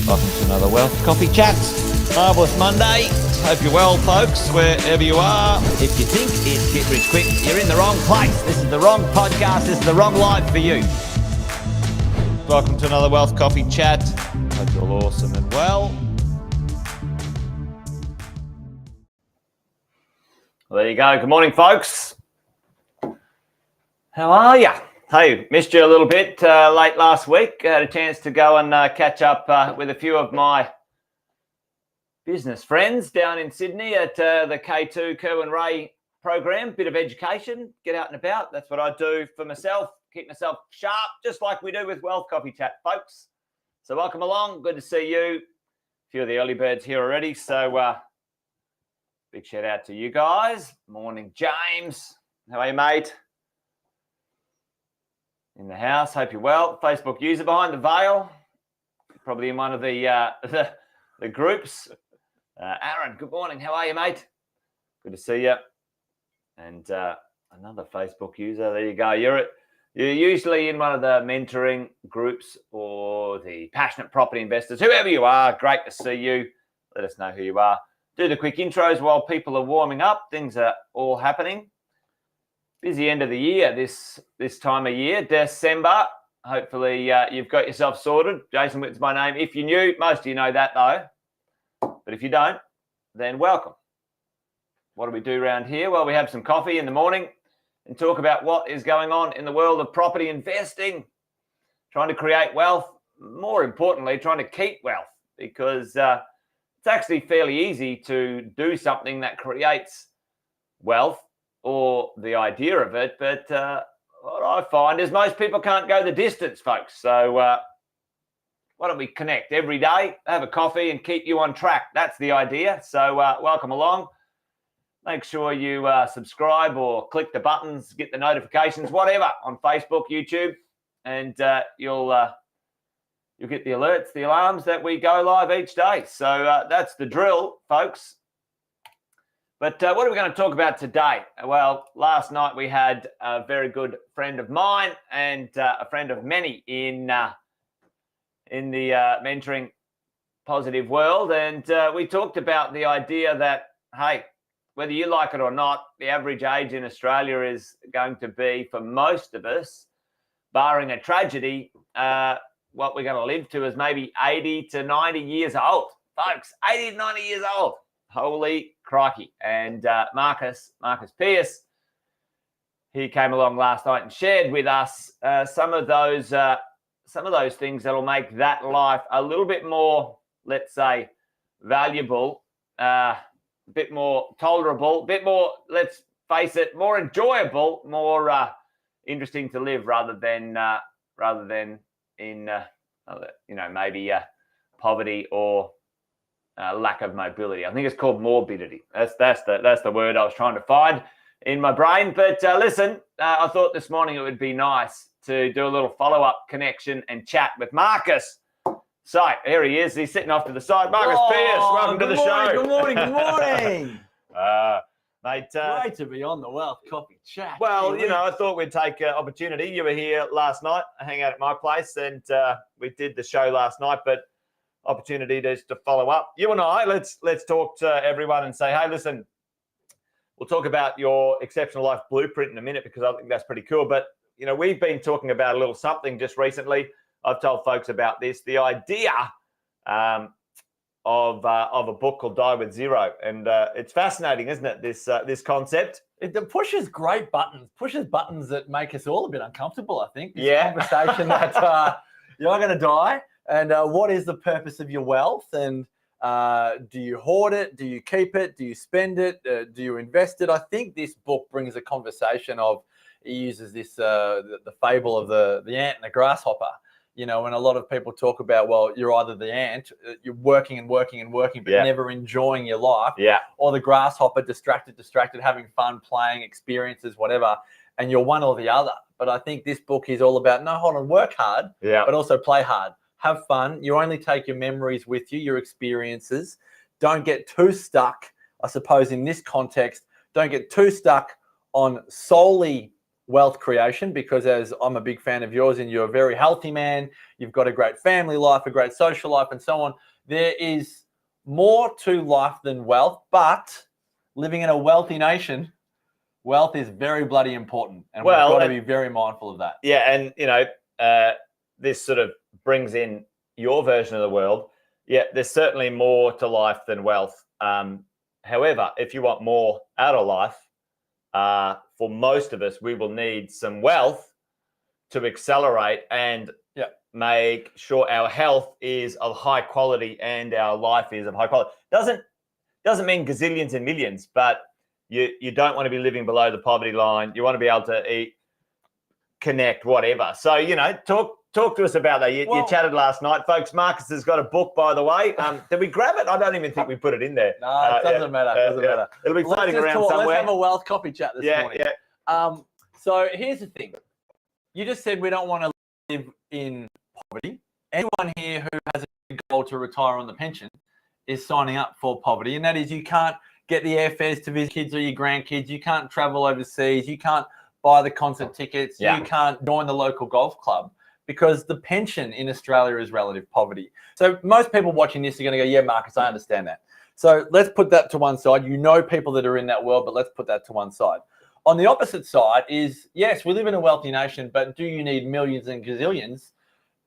Welcome to another Wealth Coffee Chats. Marvellous Monday. Hope you're well, folks, wherever you are. If you think it's Get Rich Quick, you're in the wrong place. This is the wrong podcast. This is the wrong life for you. Welcome to another Wealth Coffee Chat. Hope you're all awesome and well. Well, there you go. Good morning, folks. How are you? Hey, missed you a little bit late last week. Had a chance to go and catch up with a few of my business friends down in Sydney at the K2 Kerwin Ray program. Bit of education, get out and about. That's what I do for myself, keep myself sharp, just like we do with Wealth Coffee Chat, folks. So welcome along. Good to see you. A few of the early birds here already. So big shout out to you guys. Morning, James. How are you, mate? In the house, hope you're well. Facebook user behind the veil, probably in one of the groups. Aaron, good morning. How are you, mate? Good to see you. And another Facebook user. There you go. You're usually in one of the mentoring groups or the passionate property investors. Whoever you are, great to see you. Let us know who you are. Do the quick intros while people are warming up. Things are all happening. Busy end of the year, this time of year, December. Hopefully you've got yourself sorted. Jason Witt's my name. If you knew, most of you know that though. But if you don't, then welcome. What do we do around here? Well, we have some coffee in the morning and talk about what is going on in the world of property investing, trying to create wealth, more importantly, trying to keep wealth, because it's actually fairly easy to do something that creates wealth, or the idea of it, but what I find is most people can't go the distance, folks. So why don't we connect every day, have a coffee and keep you on track? That's the idea. So welcome along. Make sure you subscribe or click the buttons, get the notifications, whatever, on Facebook, YouTube, and you'll get the alerts, the alarms that we go live each day. So that's the drill, folks. But what are we going to talk about today? Well, last night we had a very good friend of mine and a friend of many in the mentoring positive world. And we talked about the idea that, hey, whether you like it or not, the average age in Australia is going to be, for most of us, barring a tragedy, what we're going to live to is maybe 80 to 90 years old. Folks, 80 to 90 years old. Holy crikey. And Marcus Pearce, he came along last night and shared with us some of those things that'll make that life a little bit more, let's say, valuable, a bit more tolerable, a bit more, let's face it, more enjoyable, more interesting to live rather than in maybe poverty or lack of mobility. I think it's called morbidity. That's the word I was trying to find in my brain. But listen, I thought this morning it would be nice to do a little follow-up connection and chat with Marcus. So here he is. He's sitting off to the side. Marcus Pearce, welcome to the show. Good morning. Mate, Great to be on the Wealth Coffee Chat. Well, I thought we'd take an opportunity. You were here last night, hang out at my place, and we did the show last night, but opportunity to follow up. You and I, let's talk to everyone and say, hey, listen, we'll talk about your exceptional life blueprint in a minute because I think that's pretty cool. But, we've been talking about a little something just recently. I've told folks about this, the idea of a book called Die with Zero. And it's fascinating, isn't it, this concept? It pushes great buttons, that make us all a bit uncomfortable, I think. This conversation that you're going to die. And what is the purpose of your wealth? And do you hoard it? Do you keep it? Do you spend it? Do you invest it? I think this book brings a conversation of, it uses this, the fable of the ant and the grasshopper. And a lot of people talk about, well, you're either the ant, you're working and working and working, but never enjoying your life, or the grasshopper, distracted, having fun, playing, experiences, whatever, and you're one or the other. But I think this book is all about, no, hold on, work hard, but also play hard. Have fun. You only take your memories with you, your experiences. Don't get too stuck, I suppose, in this context. Don't get too stuck on solely wealth creation, because as I'm a big fan of yours and you're a very healthy man, you've got a great family life, a great social life and so on. There is more to life than wealth, but living in a wealthy nation, wealth is very bloody important. And we've got to be very mindful of that. Yeah. And, this sort of brings in your version of the world. Yeah, there's certainly more to life than wealth. However, if you want more out of life, for most of us, we will need some wealth to accelerate and make sure our health is of high quality and our life is of high quality. Doesn't mean gazillions and millions, but you don't want to be living below the poverty line. You want to be able to eat, connect, whatever. So, talk to us about that. You chatted last night, folks. Marcus has got a book, by the way. Did we grab it? I don't even think we put it in there. No, it doesn't matter. It'll be floating around somewhere. Let's have a wealth coffee chat this morning. So here's the thing. You just said we don't want to live in poverty. Anyone here who has a goal to retire on the pension is signing up for poverty, and that is you can't get the airfares to visit kids or your grandkids. You can't travel overseas. You can't buy the concert tickets. You can't join the local golf club, because the pension in Australia is relative poverty. So most people watching this are going to go, yeah, Marcus, I understand that. So let's put that to one side. People that are in that world, but let's put that to one side. On the opposite side is, yes, we live in a wealthy nation, but do you need millions and gazillions?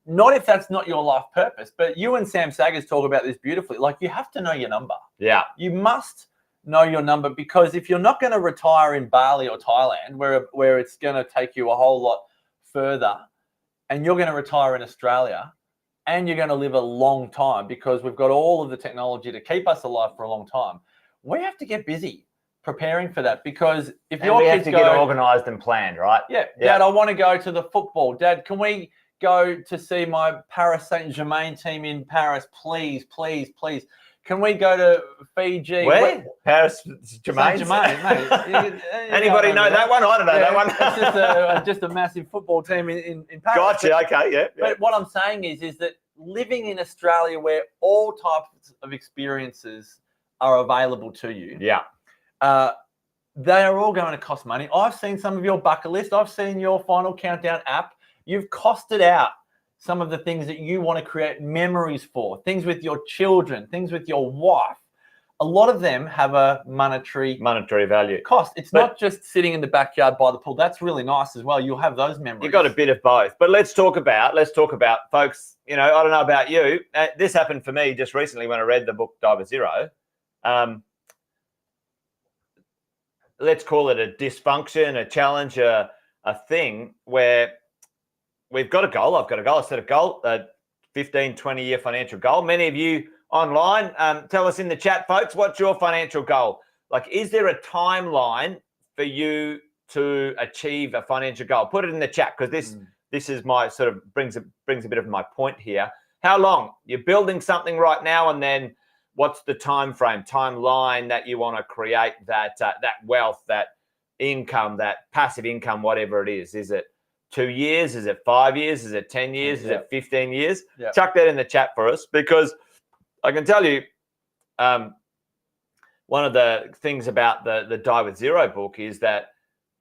Not if that's not your life purpose. But you and Sam Saggers talk about this beautifully. Like, you have to know your number. Yeah. You must know your number, because if you're not going to retire in Bali or Thailand, where it's going to take you a whole lot further, and you're going to retire in Australia, and you're going to live a long time, because we've got all of the technology to keep us alive for a long time, we have to get busy preparing for that. Because if your kids get organised and planned, right? Yeah. Dad, I want to go to the football. Dad, can we go to see my Paris Saint-Germain team in Paris? Please, please, please. Can we go to Fiji? Where? Paris Saint-Germain, mate. Anybody know that one? I don't know that one. It's just a massive football team in Paris. Gotcha. Okay. Yeah. But what I'm saying is that living in Australia, where all types of experiences are available to you, they are all going to cost money. I've seen some of your bucket list. I've seen your Final Countdown app. You've costed out some of the things that you want to create memories for, things with your children, things with your wife. A lot of them have a monetary value cost. It's not just sitting in the backyard by the pool. That's really nice as well. You'll have those memories. You've got a bit of both. But let's talk about, folks, I don't know about you. This happened for me just recently when I read the book Die with Zero. Let's call it a dysfunction, a challenge, a thing where we've got a goal. I've got a goal. I set a goal, a 15, 20-year financial goal. Many of you online, tell us in the chat, folks, what's your financial goal? Like, is there a timeline for you to achieve a financial goal? Put it in the chat, because this is my sort of brings a bit of my point here. How long? You're building something right now, and then what's the timeline that you want to create that wealth, that income, that passive income, whatever it is? Is it 2 years? Is it 5 years? Is it 10 years? Is it 15 years? Chuck that in the chat for us, because I can tell you, one of the things about the Die with Zero book is that,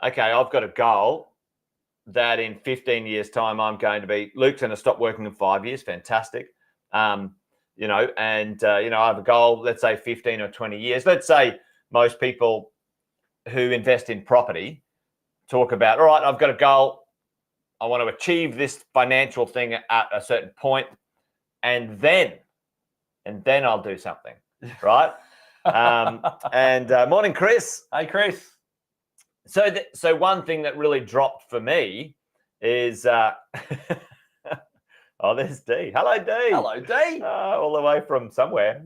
okay, I've got a goal that in 15 years' time, I'm going to be, Luke's going to stop working in 5 years. Fantastic. You know, and, you know, I have a goal, let's say 15 or 20 years. Let's say most people who invest in property talk about, all right, I've got a goal. I want to achieve this financial thing at a certain point, and then I'll do something, right? Morning, Chris. Hey, Chris. So one thing that really dropped for me is, oh, there's D. Hello, D. Hello, D. All the way from somewhere.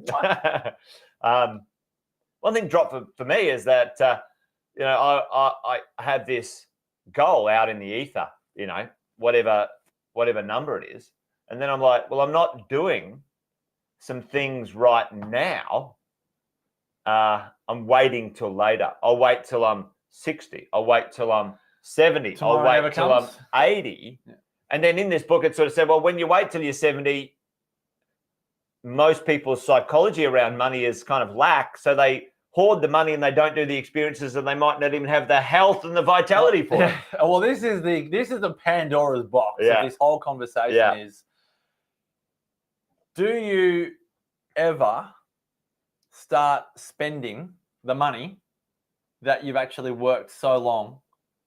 One thing dropped for me is that, you know, I have this goal out in the ether, you know, whatever number it is. And then I'm like, well, I'm not doing some things right now. I'm waiting till later. I'll wait till I'm 60. I'll wait till I'm 70. Tomorrow I'll wait till I'm 80. Yeah. And then in this book, it sort of said, well, when you wait till you're 70, most people's psychology around money is kind of lack. So they hoard the money and they don't do the experiences, and they might not even have the health and the vitality for it. Well, this is the Pandora's box of this whole conversation is, do you ever start spending the money that you've actually worked so long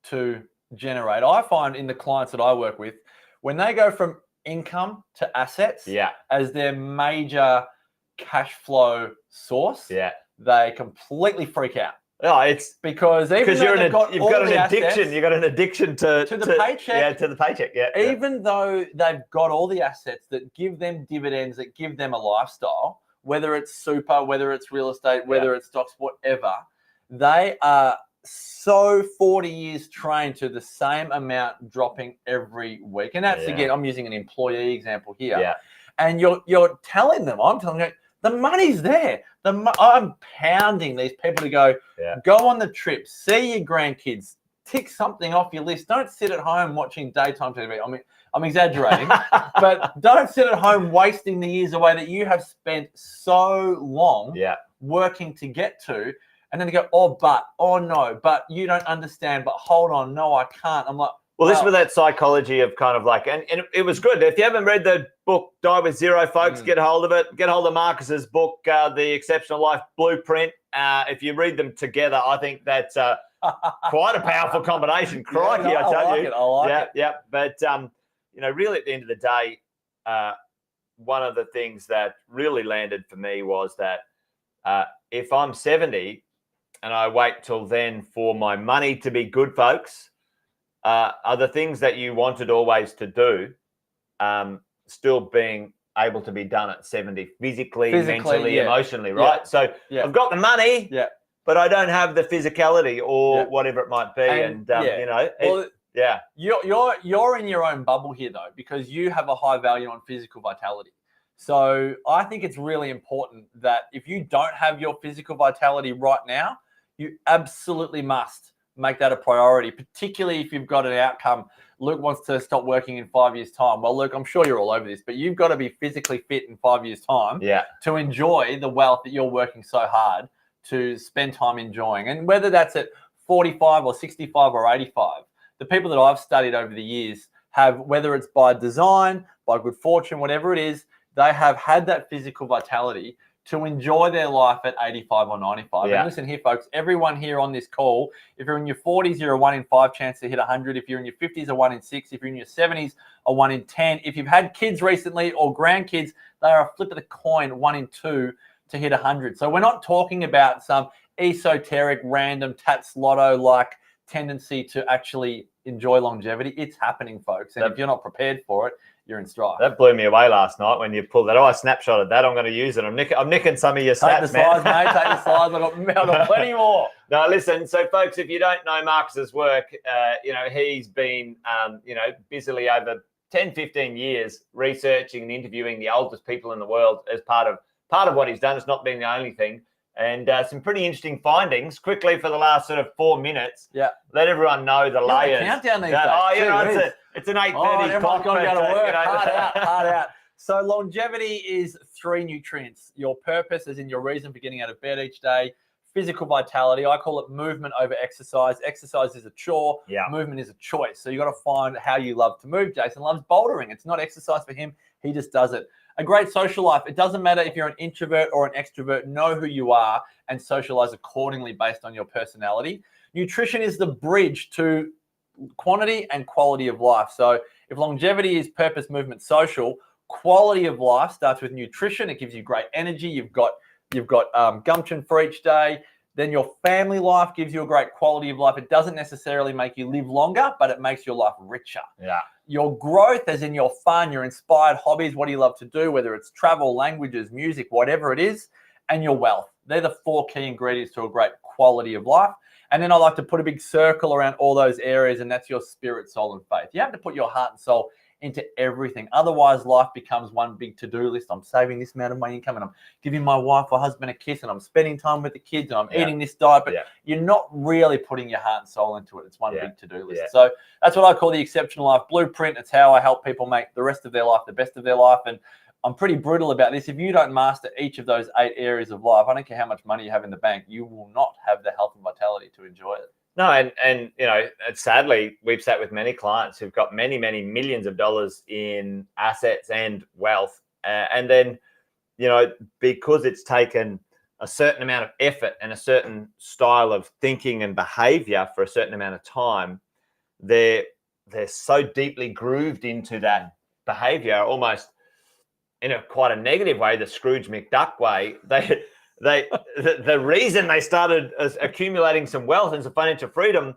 to generate? I find in the clients that I work with, when they go from income to assets as their major cash flow source, they completely freak out. Oh, it's because you've got an addiction. You've got an addiction to the paycheck. Yeah, to the paycheck. Yeah. Even though they've got all the assets that give them dividends, that give them a lifestyle, whether it's super, whether it's real estate, whether it's stocks, whatever, they are so 40 years trained to the same amount dropping every week. And that's, again, I'm using an employee example here. Yeah. And you're telling them, I'm telling you, the money's there. I'm pounding these people to go on the trip, see your grandkids, tick something off your list. Don't sit at home watching daytime TV. I mean, I'm exaggerating, but don't sit at home wasting the years away that you have spent so long working to get to. And then they go, oh no, but you don't understand, but hold on, no, I can't. I'm like, well, this was that psychology of kind of like, and it was good. If you haven't read the book Die with Zero, folks, get hold of it. Get hold of Marcus's book, The Exceptional Life Blueprint. If you read them together, I think that's quite a powerful combination. Crikey, I tell you. I like it. Yeah. But, you know, really at the end of the day, one of the things that really landed for me was that if I'm 70 and I wait till then for my money to be good, folks, are the things that you wanted always to do still being able to be done at 70, physically mentally, emotionally, right? Yeah. So I've got the money, but I don't have the physicality or whatever it might be. And you know, you're in your own bubble here though, because you have a high value on physical vitality. So I think it's really important that if you don't have your physical vitality right now, you absolutely must make that a priority, particularly if you've got an outcome. Luke wants to stop working in 5 years' time. Well, Luke, I'm sure you're all over this, but you've got to be physically fit in 5 years' time to enjoy the wealth that you're working so hard to spend time enjoying. And whether that's at 45 or 65 or 85, the people that I've studied over the years have, whether it's by design, by good fortune, whatever it is, they have had that physical vitality to enjoy their life at 85 or 95. And listen here, folks, everyone here on this call, if you're in your 40s, you're a 1 in 5 chance to hit 100. If you're in your 50s, a 1 in 6. If you're in your 70s, a 1 in 10. If you've had kids recently or grandkids, they are a flip of the coin, 1 in 2 to hit 100. So we're not talking about some esoteric, random Tats Lotto-like tendency to actually enjoy longevity. It's happening, folks. And if you're not prepared for it, you're in strife. That blew me away last night when you pulled that. Oh, I snapshotted that. I'm going to use it. I'm nicking some of your stats, Take the slides, mate. Take the slides. I've got plenty more. No, listen. So, folks, if you don't know Marcus's work, you know, he's been, you know, busily over 10, 15 years researching and interviewing the oldest people in the world as part of what he's done. It's not been the only thing. And some pretty interesting findings. Quickly for the last sort of 4 minutes. Let everyone know the layers. Countdown these days. Oh, you know, it's an 8:30 clock. Got to go to work. Hard out. So longevity is 3 nutrients. Your purpose, as in your reason for getting out of bed each day. physical vitality. I call it movement over exercise. Exercise is a chore. Yeah. Movement is a choice. So you got to find how you love to move. Jason loves bouldering. It's not exercise for him. He just does it. A great social life. It doesn't matter if you're an introvert or an extrovert. Know who you are and socialize accordingly based on your personality. Nutrition is the bridge to quantity and quality of life. So if longevity is purpose, movement, social, quality of life starts with nutrition. It gives you great energy. You've got gumption for each day. Then your family life gives you a great quality of life. It doesn't necessarily make you live longer, but it makes your life richer. Yeah. Your growth, as in your fun, your inspired hobbies, what do you love to do, whether it's travel, languages, music, whatever it is, and your wealth. They're the 4 key ingredients to a great quality of life. And then I like to put a big circle around all those areas, and that's your spirit, soul, and faith. You have to put your heart and soul into everything. Otherwise, life becomes one big to-do list. I'm saving this amount of my income, and I'm giving my wife or husband a kiss, and I'm spending time with the kids, and I'm eating this diet. But you're not really putting your heart and soul into it. It's one big to-do list. So that's what I call the exceptional life blueprint. It's how I help people make the rest of their life the best of their life. And I'm pretty brutal about this. If you don't master each of those 8 areas of life, I don't care how much money you have in the bank, you will not have the health and vitality to enjoy it. No, and you know, sadly, we've sat with many clients who've got many, many millions of dollars in assets and wealth. And then, you know, because it's taken a certain amount of effort and a certain style of thinking and behavior for a certain amount of time, they're so deeply grooved into that behavior, almost in quite a negative way, the Scrooge McDuck way. The reason they started accumulating some wealth and some financial freedom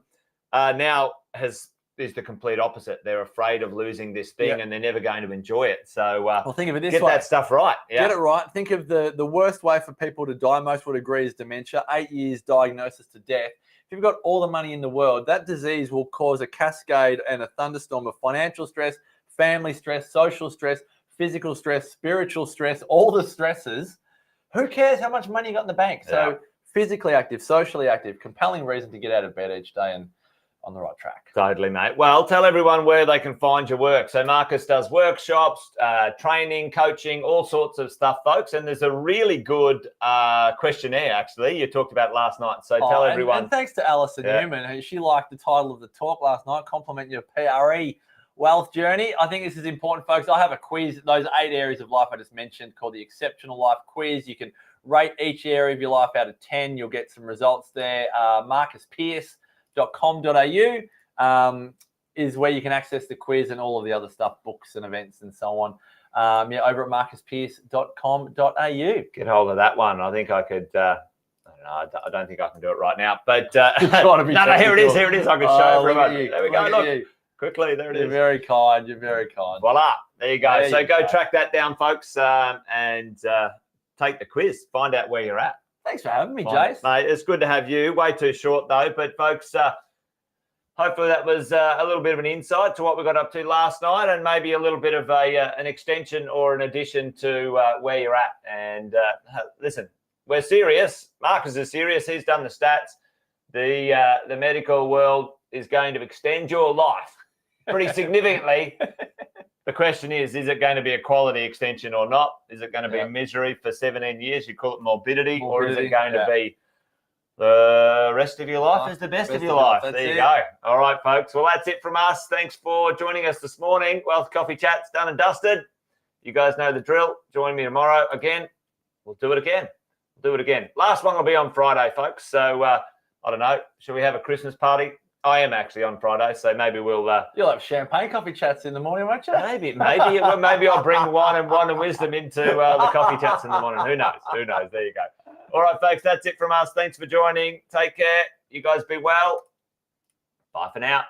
now is the complete opposite. They're afraid of losing this thing and they're never going to enjoy it. So well, think of it this way. Get that stuff right. Get it right. Think of the worst way for people to die. Most would agree is dementia. 8 years diagnosis to death. If you've got all the money in the world, that disease will cause a cascade and a thunderstorm of financial stress, family stress, social stress, physical stress, spiritual stress, all the stresses. Who cares how much money you got in the bank? So physically active, socially active, compelling reason to get out of bed each day and on the right track. Totally, mate. Well, tell everyone where they can find your work. So Marcus does workshops, training, coaching, all sorts of stuff, folks. And there's a really good questionnaire, actually. You talked about it last night. So tell everyone. And thanks to Alison Newman. She liked the title of the talk last night, Compliment Your PRE Wealth Journey. I think this is important, folks. I have a quiz, those 8 areas of life I just mentioned, called the Exceptional Life Quiz. You can rate each area of your life out of 10. You'll get some results there. marcuspearce.com.au is where you can access the quiz and all of the other stuff, books and events and so on. Over at marcuspearce.com.au. Get hold of that one. I think I could... I don't think I can do it right now, but here it is. Here it is. I could show everyone. There we go. Look. Quickly, there it is. You're very kind. You're very kind. Voila. There you go. So go track that down, folks, and take the quiz. Find out where you're at. Thanks for having me, Jace. Mate, it's good to have you. Way too short, though. But, folks, hopefully that was a little bit of an insight to what we got up to last night, and maybe a little bit of an extension or an addition to where you're at. And listen, we're serious. Marcus is serious. He's done the stats. The medical world is going to extend your life pretty significantly. The question is it going to be a quality extension or not? Is it going to be misery for 17 years? You call it morbidity, or is it going to be the rest of your life is the best of your life? There you go. All right, folks. Well, that's it from us. Thanks for joining us this morning. Wealth Coffee Chat's done and dusted. You guys know the drill. Join me tomorrow again. We'll do it again. Last one will be on Friday, folks. So, I don't know. Should we have a Christmas party? I am actually on Friday, so maybe we'll... You'll have champagne coffee chats in the morning, won't you? Maybe I'll bring wine and wisdom into the coffee chats in the morning. Who knows? There you go. All right, folks, that's it from us. Thanks for joining. Take care. You guys be well. Bye for now.